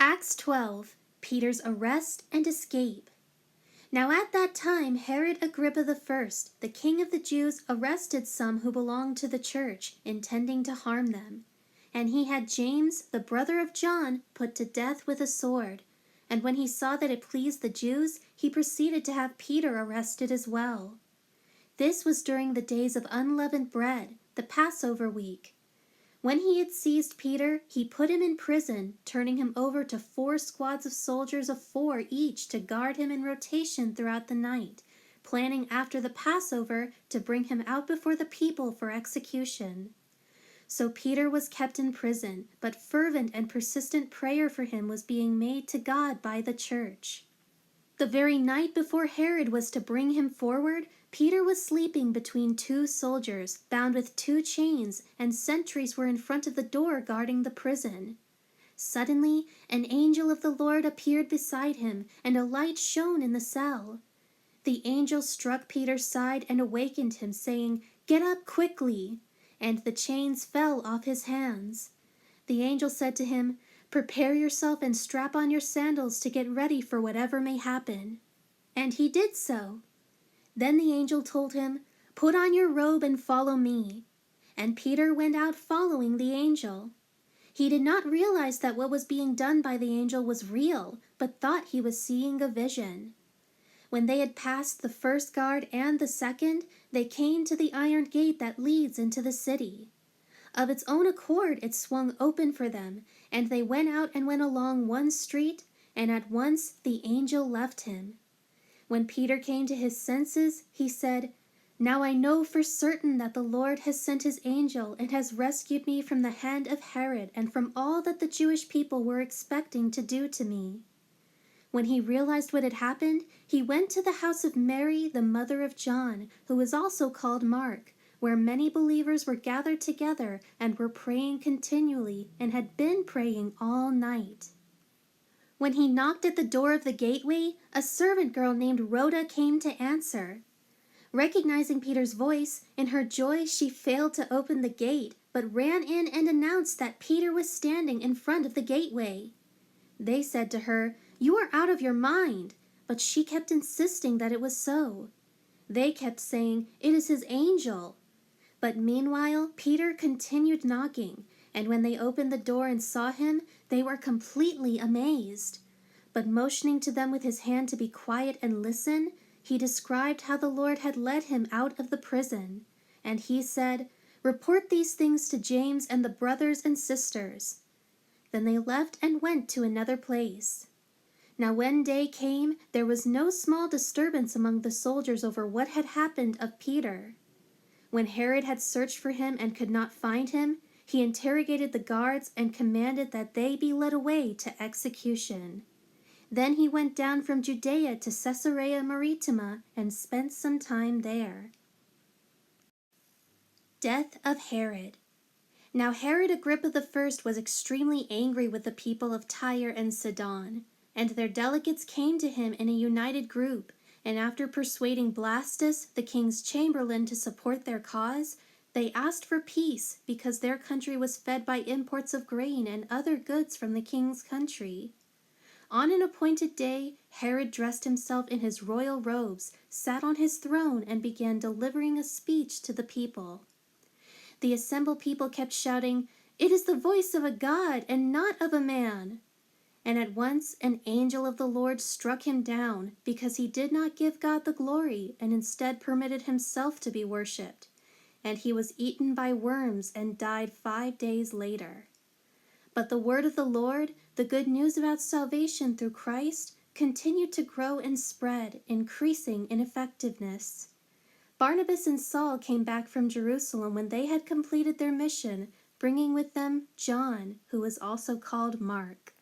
Acts 12. Peter's arrest and escape. Now at that time Herod Agrippa I, the king of the Jews, arrested some who belonged to the church, intending to harm them. And he had James, the brother of John, put to death with a sword. And when he saw that it pleased the Jews, he proceeded to have Peter arrested as well. This was during the days of unleavened bread, the Passover week. When he had seized Peter, he put him in prison, turning him over to 4 squads of soldiers of 4 each to guard him in rotation throughout the night, planning after the Passover to bring him out before the people for execution. So Peter was kept in prison, but fervent and persistent prayer for him was being made to God by the church. The very night before Herod was to bring him forward, Peter was sleeping between 2 soldiers, bound with 2 chains, and sentries were in front of the door guarding the prison. Suddenly, an angel of the Lord appeared beside him, and a light shone in the cell. The angel struck Peter's side and awakened him, saying, "Get up quickly!" And the chains fell off his hands. The angel said to him, "Prepare yourself and strap on your sandals to get ready for whatever may happen." And he did so. Then the angel told him, "Put on your robe and follow me." And Peter went out following the angel. He did not realize that what was being done by the angel was real, but thought he was seeing a vision. When they had passed the first guard and the second, they came to the iron gate that leads into the city. Of its own accord it swung open for them, and they went out and went along one street, and at once the angel left him. When Peter came to his senses, he said, "Now I know for certain that the Lord has sent his angel and has rescued me from the hand of Herod and from all that the Jewish people were expecting to do to me." When he realized what had happened, he went to the house of Mary, the mother of John, who was also called Mark, where many believers were gathered together and were praying continually and had been praying all night. When he knocked at the door of the gateway, a servant girl named Rhoda came to answer. Recognizing Peter's voice, in her joy she failed to open the gate, but ran in and announced that Peter was standing in front of the gateway. They said to her, "You are out of your mind," but she kept insisting that it was so. They kept saying, "It is his angel." But meanwhile, Peter continued knocking, and when they opened the door and saw him, they were completely amazed. But motioning to them with his hand to be quiet and listen, he described how the Lord had led him out of the prison. And he said, "Report these things to James and the brothers and sisters." Then they left and went to another place. Now when day came, there was no small disturbance among the soldiers over what had happened of Peter. When Herod had searched for him and could not find him, he interrogated the guards and commanded that they be led away to execution. Then he went down from Judea to Caesarea Maritima and spent some time there. Death of Herod. Now Herod Agrippa I was extremely angry with the people of Tyre and Sidon, and their delegates came to him in a united group, and after persuading Blastus, the king's chamberlain, to support their cause, they asked for peace because their country was fed by imports of grain and other goods from the king's country. On an appointed day, Herod dressed himself in his royal robes, sat on his throne, and began delivering a speech to the people. The assembled people kept shouting, "It is the voice of a god and not of a man." And at once an angel of the Lord struck him down, because he did not give God the glory, and instead permitted himself to be worshipped. And he was eaten by worms and died 5 days later. But the word of the Lord, the good news about salvation through Christ, continued to grow and spread, increasing in effectiveness. Barnabas and Saul came back from Jerusalem when they had completed their mission, bringing with them John, who was also called Mark.